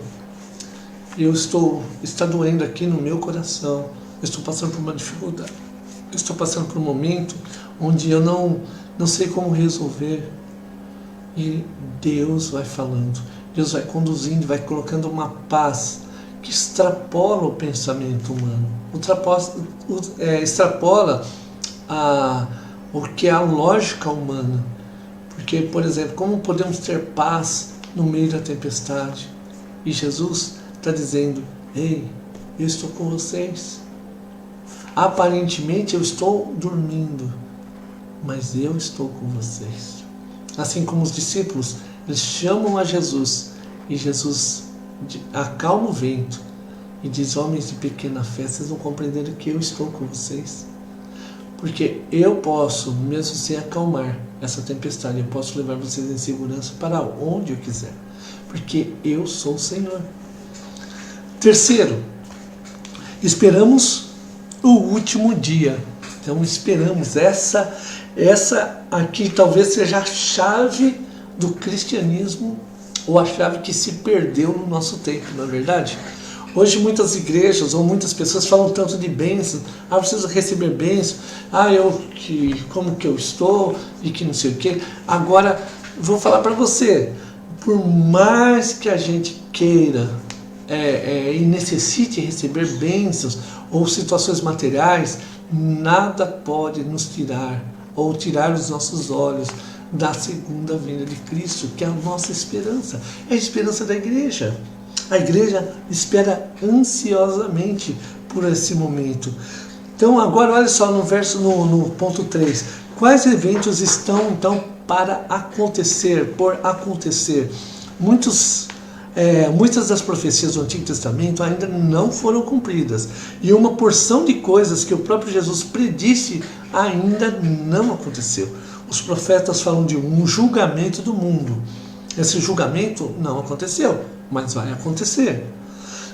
Speaker 1: está doendo aqui no meu coração, eu estou passando por uma dificuldade, eu estou passando por um momento onde eu não sei como resolver. E Deus vai falando, Deus vai conduzindo, vai colocando uma paz que extrapola o pensamento humano, extrapola o que é a lógica humana. Porque, por exemplo, como podemos ter paz no meio da tempestade? E Jesus está dizendo, ei, eu estou com vocês. Aparentemente eu estou dormindo, mas eu estou com vocês. Assim como os discípulos, eles chamam a Jesus, e Jesus acalma o vento e diz, homens de pequena fé, vocês não compreenderam que eu estou com vocês? Porque eu posso, mesmo sem acalmar essa tempestade, eu posso levar vocês em segurança para onde eu quiser, porque eu sou o Senhor. Terceiro, esperamos o último dia. Então esperamos, essa aqui talvez seja a chave do cristianismo, ou a chave que se perdeu no nosso tempo, não é verdade? Hoje muitas igrejas ou muitas pessoas falam tanto de bênçãos, preciso receber bênçãos, como que eu estou, e que não sei o quê. Agora, vou falar para você, por mais que a gente queira e necessite receber bênçãos ou situações materiais, nada pode nos tirar ou tirar os nossos olhos da segunda vinda de Cristo, que é a nossa esperança, é a esperança da igreja. A igreja espera ansiosamente por esse momento. Então agora olha só no verso, no ponto 3, quais eventos estão então para acontecer, por acontecer? Muitas das profecias do Antigo Testamento ainda não foram cumpridas, e uma porção de coisas que o próprio Jesus predisse ainda não aconteceu. Os profetas falam de um julgamento do mundo. Esse julgamento não aconteceu, mas vai acontecer.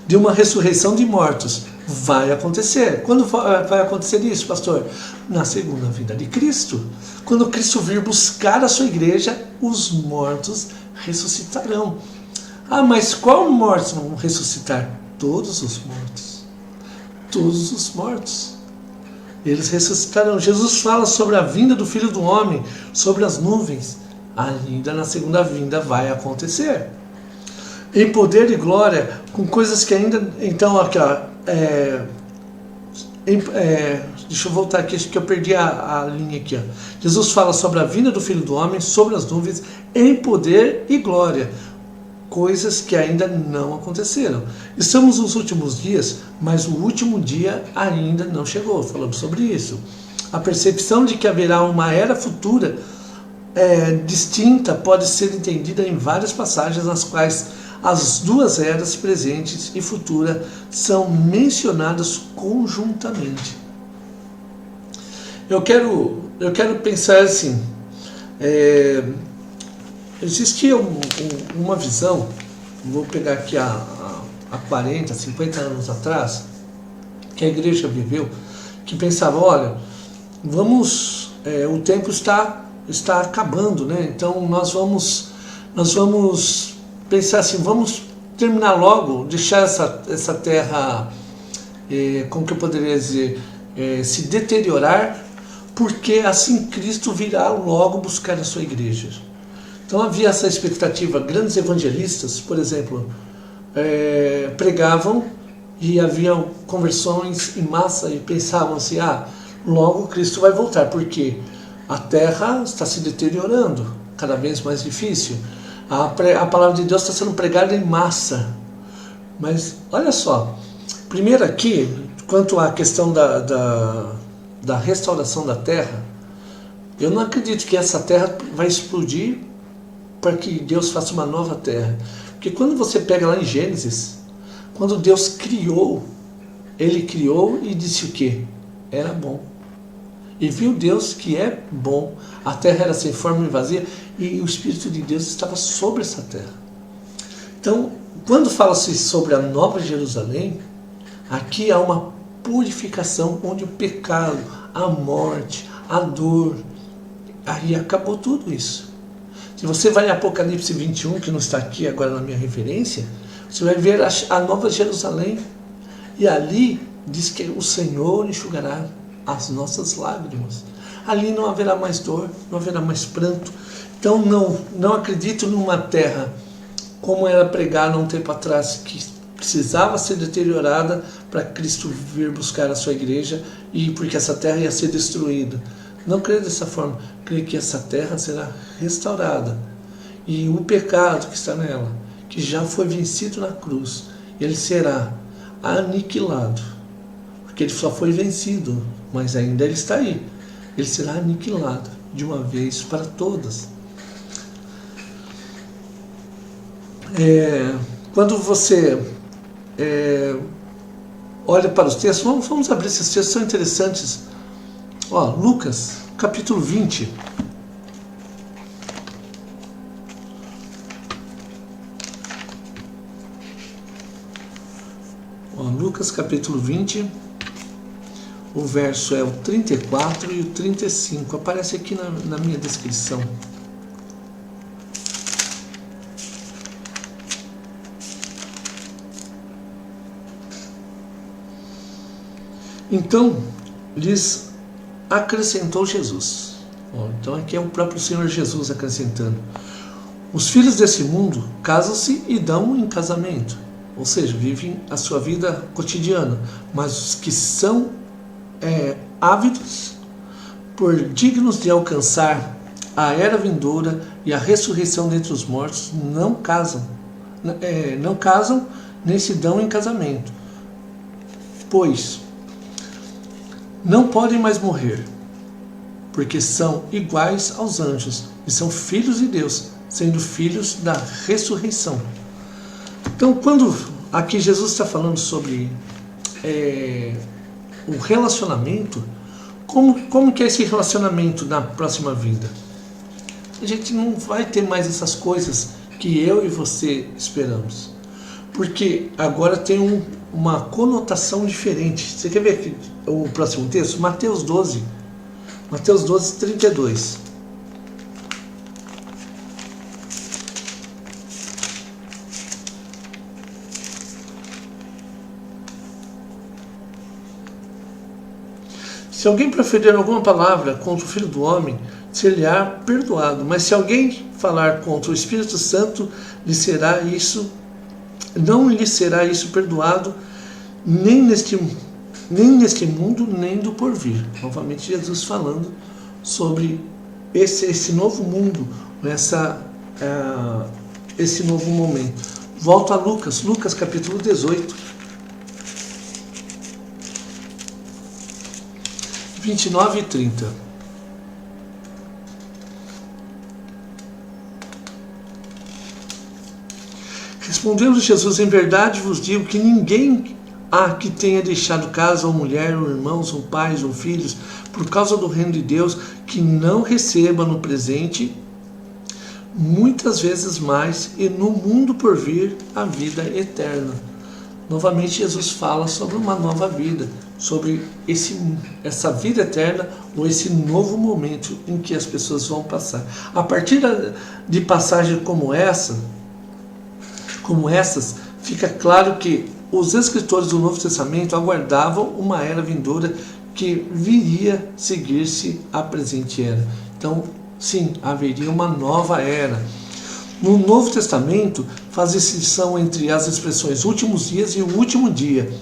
Speaker 1: De uma ressurreição de mortos, vai acontecer. Quando vai acontecer isso, pastor? Na segunda vinda de Cristo. Quando Cristo vir buscar a sua igreja, os mortos ressuscitarão. Ah, mas qual mortos vão ressuscitar? Todos os mortos. Todos os mortos. Eles ressuscitarão. Jesus fala sobre a vinda do Filho do Homem, sobre as nuvens. Ainda na segunda vinda vai acontecer. Em poder e glória, com coisas que ainda... Então, aqui, ó, deixa eu voltar aqui, acho que eu perdi a linha aqui. Ó. Jesus fala sobre a vinda do Filho do Homem, sobre as nuvens, em poder e glória. Coisas que ainda não aconteceram. Estamos nos últimos dias, mas o último dia ainda não chegou. Falamos sobre isso. A percepção de que haverá uma era futura distinta pode ser entendida em várias passagens nas quais as duas eras, presentes e futura, são mencionadas conjuntamente. Eu quero pensar assim, existia uma visão, vou pegar aqui há 40, 50 anos atrás, que a igreja viveu, que pensava, olha, o tempo está acabando, né? Então nós vamos pensar assim, vamos terminar logo, deixar essa terra, como que eu poderia dizer, se deteriorar, porque assim Cristo virá logo buscar a sua igreja. Então havia essa expectativa. Grandes evangelistas, por exemplo, pregavam e haviam conversões em massa e pensavam assim, logo Cristo vai voltar, porque a terra está se deteriorando, cada vez mais difícil. A palavra de Deus está sendo pregada em massa. Mas olha só, primeiro aqui, quanto à questão da restauração da terra, eu não acredito que essa terra vai explodir para que Deus faça uma nova terra. Porque quando você pega lá em Gênesis, quando Deus criou, Ele criou e disse o quê? Era bom. E viu Deus que é bom. A terra era sem forma e vazia, e o Espírito de Deus estava sobre essa terra. Então, quando fala-se sobre a Nova Jerusalém, aqui há uma purificação onde o pecado, a morte, a dor, aí acabou tudo isso. Se você vai em Apocalipse 21, que não está aqui agora na minha referência, você vai ver a Nova Jerusalém. E ali diz que o Senhor enxugará as nossas lágrimas. Ali não haverá mais dor, não haverá mais pranto. Então não acredito numa terra como era pregada há um tempo atrás, que precisava ser deteriorada para Cristo vir buscar a sua igreja, e porque essa terra ia ser destruída. Não creio dessa forma. Creio que essa terra será restaurada, e o pecado que está nela, que já foi vencido na cruz, ele será aniquilado, porque ele só foi vencido, mas ainda ele está aí. Ele será aniquilado de uma vez para todas. Quando você olha para os textos, vamos abrir esses textos, são interessantes. Lucas, capítulo 20. Lucas, capítulo 20. O verso é o 34 e o 35. Aparece aqui na minha descrição. Então, lhes acrescentou Jesus. Então aqui é o próprio Senhor Jesus acrescentando. Os filhos desse mundo casam-se e dão em casamento, ou seja, vivem a sua vida cotidiana, mas os que são ávidos por dignos de alcançar a era vindoura e a ressurreição dentre os mortos não casam, nem se dão em casamento, pois não podem mais morrer, porque são iguais aos anjos e são filhos de Deus, sendo filhos da ressurreição. Então, quando aqui Jesus está falando sobre o relacionamento, como que é esse relacionamento na próxima vida? A gente não vai ter mais essas coisas que eu e você esperamos, porque agora tem uma conotação diferente. Você quer ver aqui o próximo texto? Mateus 12, 32. Se alguém proferir alguma palavra contra o Filho do Homem, ser-lhe-á perdoado. Mas se alguém falar contra o Espírito Santo, não lhe será isso perdoado, nem neste mundo, nem do porvir. Novamente Jesus falando sobre esse novo mundo, esse novo momento. Volto a Lucas capítulo 18. 29 e 30. Respondeu Jesus: em verdade vos digo que ninguém há que tenha deixado casa, ou mulher, ou irmãos, ou pais, ou filhos, por causa do reino de Deus, que não receba no presente muitas vezes mais, e no mundo por vir a vida eterna. Novamente Jesus fala sobre uma nova vida, sobre essa vida eterna, ou esse novo momento em que as pessoas vão passar. A partir de passagens como essas, fica claro que os escritores do Novo Testamento aguardavam uma era vindoura que viria seguir-se à presente era. Então, sim, haveria uma nova era. No Novo Testamento, faz distinção entre as expressões últimos dias e o último dia.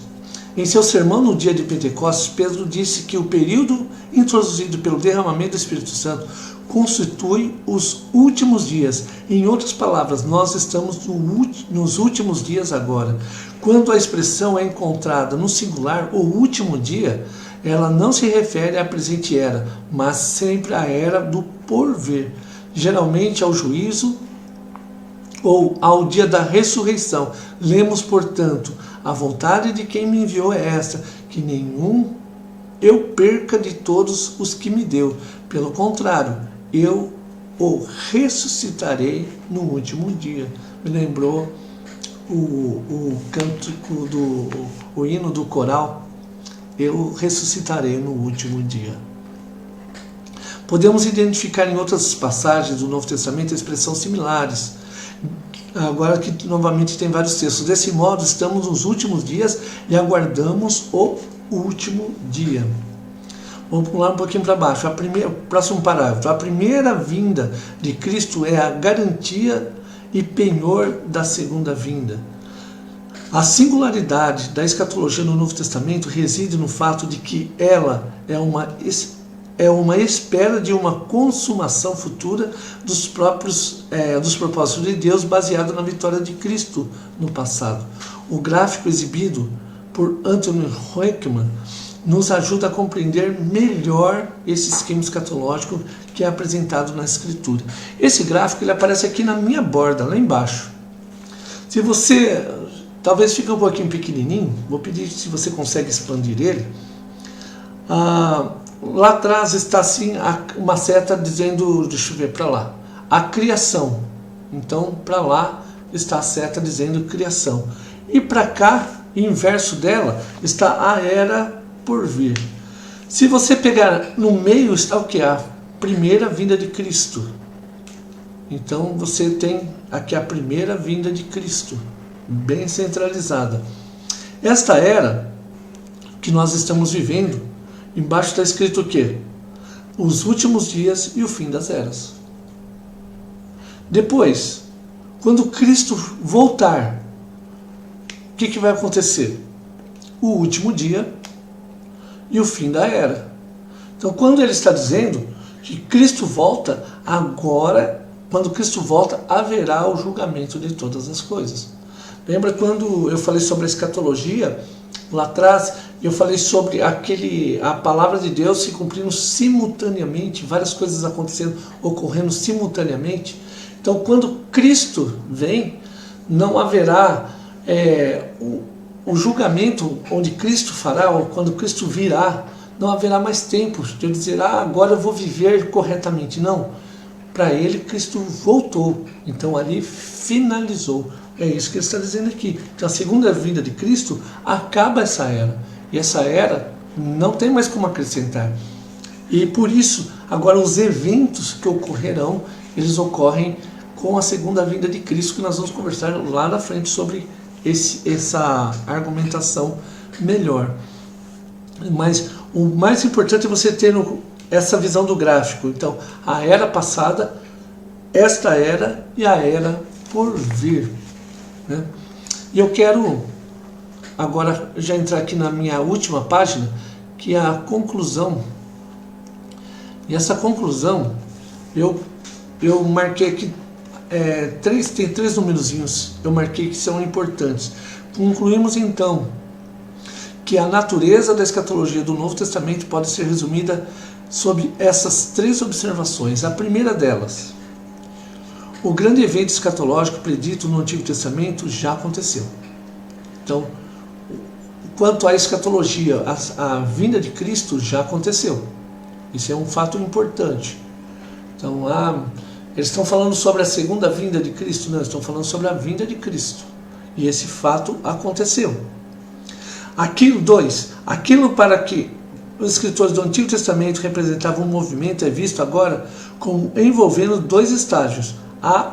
Speaker 1: Em seu sermão no dia de Pentecostes, Pedro disse que o período introduzido pelo derramamento do Espírito Santo constitui os últimos dias. Em outras palavras, nós estamos nos últimos dias agora. Quando a expressão é encontrada no singular, o último dia, ela não se refere à presente era, mas sempre à era do porvir, geralmente ao juízo ou ao dia da ressurreição. Lemos, portanto, a vontade de quem me enviou é esta, que nenhum eu perca de todos os que me deu. Pelo contrário, eu o ressuscitarei no último dia. Me lembrou o cântico o hino do coral, eu ressuscitarei no último dia. Podemos identificar em outras passagens do Novo Testamento expressões similares. Agora que novamente tem vários textos. Desse modo, estamos nos últimos dias e aguardamos o último dia. Vamos pular um pouquinho para baixo. Próximo parágrafo. A primeira vinda de Cristo é a garantia e penhor da segunda vinda. A singularidade da escatologia no Novo Testamento reside no fato de que ela é uma espera de uma consumação futura dos propósitos de Deus, baseado na vitória de Cristo no passado. O gráfico exibido por Anthony Hoekman nos ajuda a compreender melhor esse esquema escatológico que é apresentado na Escritura. Esse gráfico ele aparece aqui na minha borda, lá embaixo. Se você talvez fique um pouquinho pequenininho, vou pedir se você consegue expandir ele. Lá atrás está assim uma seta dizendo, deixa eu ver para lá, a criação. Então para lá está a seta dizendo criação. E para cá, inverso dela, está a era por vir. Se você pegar no meio está o que? A primeira vinda de Cristo. Então você tem aqui a primeira vinda de Cristo, bem centralizada. Esta era que nós estamos vivendo, embaixo está escrito o quê? Os últimos dias e o fim das eras. Depois, quando Cristo voltar, o que vai acontecer? O último dia e o fim da era. Então, quando ele está dizendo que Cristo volta, agora, quando Cristo volta, haverá o julgamento de todas as coisas. Lembra quando eu falei sobre a escatologia, lá atrás, eu falei sobre a palavra de Deus se cumprindo simultaneamente, várias coisas acontecendo, ocorrendo simultaneamente. Então, quando Cristo vem, não haverá o julgamento onde Cristo fará, ou quando Cristo virá, não haverá mais tempo de eu dizer, agora eu vou viver corretamente. Não, para ele Cristo voltou, então ali finalizou. É isso que ele está dizendo aqui. Então a segunda vinda de Cristo acaba essa era, e essa era não tem mais como acrescentar. E por isso, agora os eventos que ocorrerão, eles ocorrem com a segunda vinda de Cristo, que nós vamos conversar lá na frente sobre essa argumentação melhor. Mas o mais importante é você ter essa visão do gráfico. Então, a era passada, esta era e a era por vir, né? E eu quero agora já entrar aqui na minha última página, que é a conclusão. E essa conclusão, eu marquei aqui, tem 3 numerozinhos, eu marquei que são importantes. Concluímos então que a natureza da escatologia do Novo Testamento pode ser resumida sob essas 3 observações. A primeira delas: o grande evento escatológico predito no Antigo Testamento já aconteceu. Então, quanto à escatologia, a vinda de Cristo já aconteceu. Isso é um fato importante. Então, eles estão falando sobre a segunda vinda de Cristo? Não, eles estão falando sobre a vinda de Cristo. E esse fato aconteceu. Aquilo para que os escritores do Antigo Testamento representavam um movimento é visto agora como envolvendo 2 estágios: a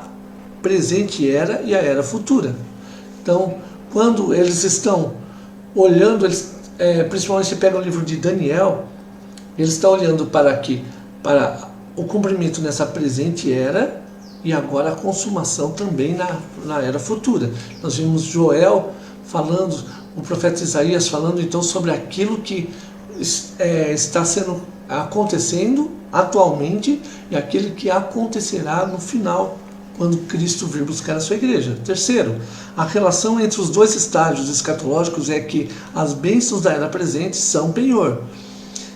Speaker 1: presente era e a era futura. Então, quando eles estão olhando, principalmente se pega o livro de Daniel, eles estão olhando para o cumprimento nessa presente era e agora a consumação também na era futura. Nós vimos Joel falando, o profeta Isaías falando então sobre aquilo que está acontecendo atualmente e aquele que acontecerá no final, quando Cristo vir buscar a sua igreja. Terceiro, a relação entre os 2 estágios escatológicos é que as bênçãos da era presente são penhor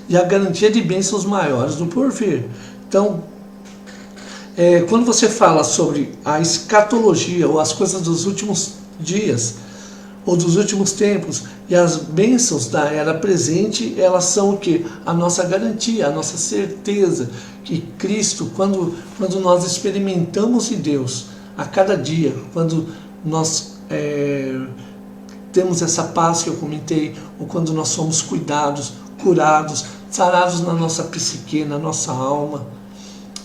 Speaker 1: e a garantia de bênçãos maiores do porvir. Então, quando você fala sobre a escatologia ou as coisas dos últimos dias ou dos últimos tempos e as bênçãos da era presente, elas são o que? A nossa garantia, a nossa certeza que Cristo, quando nós experimentamos de Deus a cada dia, quando nós temos essa paz que eu comentei, ou quando nós somos cuidados, curados, sarados na nossa psique, na nossa alma,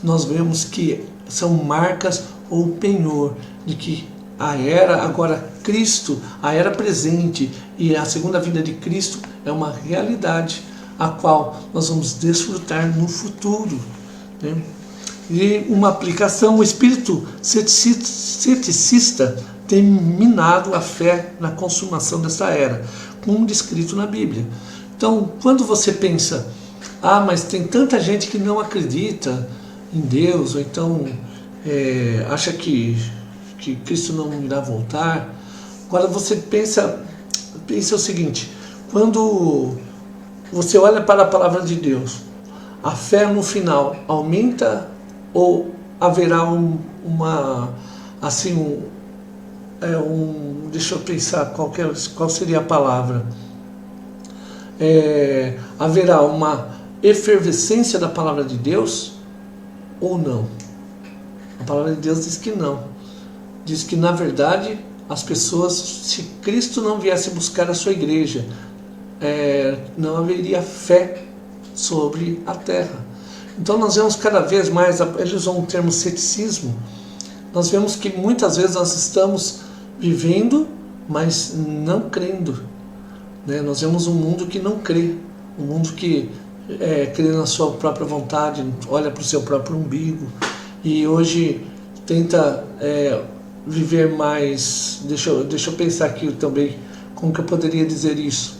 Speaker 1: nós vemos que são marcas ou penhor de que a era, agora Cristo, a era presente e a segunda vinda de Cristo é uma realidade a qual nós vamos desfrutar no futuro, né? E uma aplicação: o espírito ceticista tem minado a fé na consumação dessa era, como descrito na Bíblia. Então, quando você pensa, mas tem tanta gente que não acredita em Deus, ou então acha que Cristo não irá voltar. Agora você pensa o seguinte: quando você olha para a palavra de Deus, a fé no final aumenta ou haverá deixa eu pensar qual seria a palavra, haverá uma efervescência da palavra de Deus ou não? A palavra de Deus diz que não. Diz que, na verdade, as pessoas, se Cristo não viesse buscar a sua igreja, não haveria fé sobre a terra. Então nós vemos cada vez mais, eles usam o termo ceticismo, nós vemos que muitas vezes nós estamos vivendo, mas não crendo, né? Nós vemos um mundo que não crê, um mundo que crê na sua própria vontade, olha para o seu próprio umbigo. E hoje tenta viver mais... Deixa eu pensar aqui também como que eu poderia dizer isso.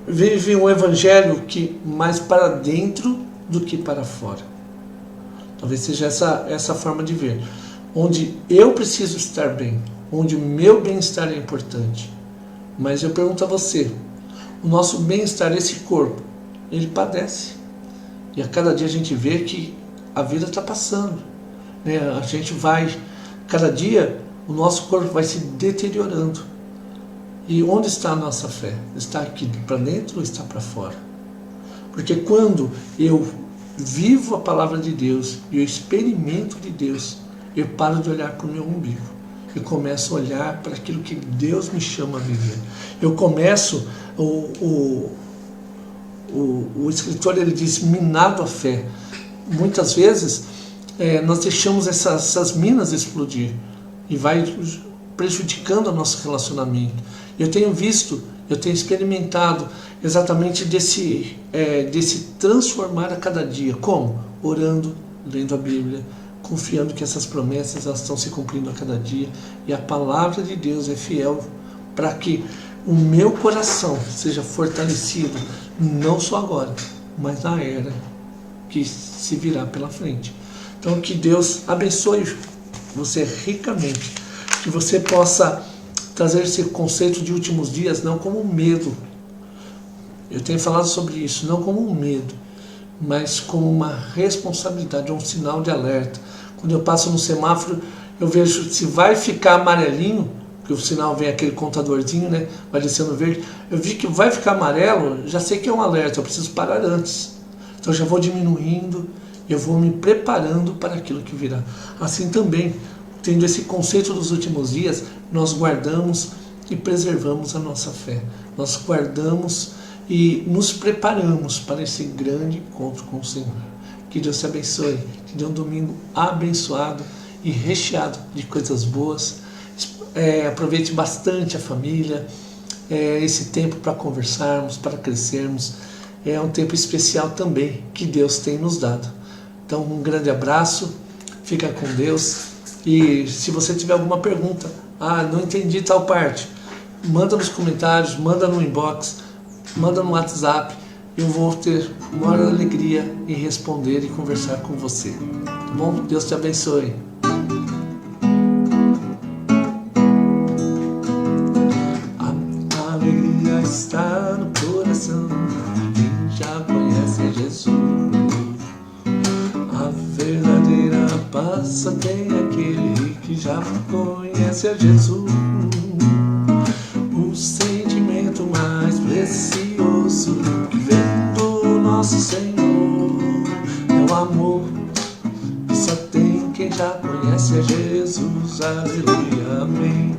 Speaker 1: Vive um evangelho que mais para dentro do que para fora. Talvez seja essa forma de ver. Onde eu preciso estar bem, onde o meu bem-estar é importante. Mas eu pergunto a você, o nosso bem-estar, esse corpo, ele padece. E a cada dia a gente vê que a vida está passando, né? A gente vai, cada dia o nosso corpo vai se deteriorando. E onde está a nossa fé? Está aqui para dentro ou está para fora? Porque quando eu vivo a palavra de Deus e eu experimento de Deus, eu paro de olhar para o meu umbigo. Eu começo a olhar para aquilo que Deus me chama a viver. Eu começo, o escritor ele diz, minado a fé. Muitas vezes nós deixamos essas minas explodir e vai prejudicando o nosso relacionamento. Eu tenho visto, eu tenho experimentado exatamente desse transformar a cada dia. Como? Orando, lendo a Bíblia, confiando que essas promessas elas estão se cumprindo a cada dia. E a palavra de Deus é fiel para que o meu coração seja fortalecido, não só agora, mas na era que se virá pela frente. Então que Deus abençoe você ricamente, que você possa trazer esse conceito de últimos dias não como um medo. Eu tenho falado sobre isso, não como um medo, mas como uma responsabilidade, um sinal de alerta. Quando eu passo no semáforo, eu vejo se vai ficar amarelinho, que o sinal vem aquele contadorzinho, né? Vai descendo verde. Eu vi que vai ficar amarelo, já sei que é um alerta, eu preciso parar antes. Então eu já vou diminuindo, eu vou me preparando para aquilo que virá. Assim também, tendo esse conceito dos últimos dias, nós guardamos e preservamos a nossa fé. Nós guardamos e nos preparamos para esse grande encontro com o Senhor. Que Deus te abençoe, que dê um domingo abençoado e recheado de coisas boas. Aproveite bastante a família, esse tempo para conversarmos, para crescermos. É um tempo especial também que Deus tem nos dado. Então um grande abraço, fica com Deus. E se você tiver alguma pergunta, não entendi tal parte, manda nos comentários, manda no inbox, manda no WhatsApp. Eu vou ter maior alegria em responder e conversar com você. Tá bom? Deus te abençoe. A alegria está no coração, quem já conhece Jesus. A verdadeira paz só tem aquele que já conhece a Jesus. O sentimento mais precioso que vem do nosso Senhor é o amor que só tem quem já conhece a Jesus. Aleluia, amém.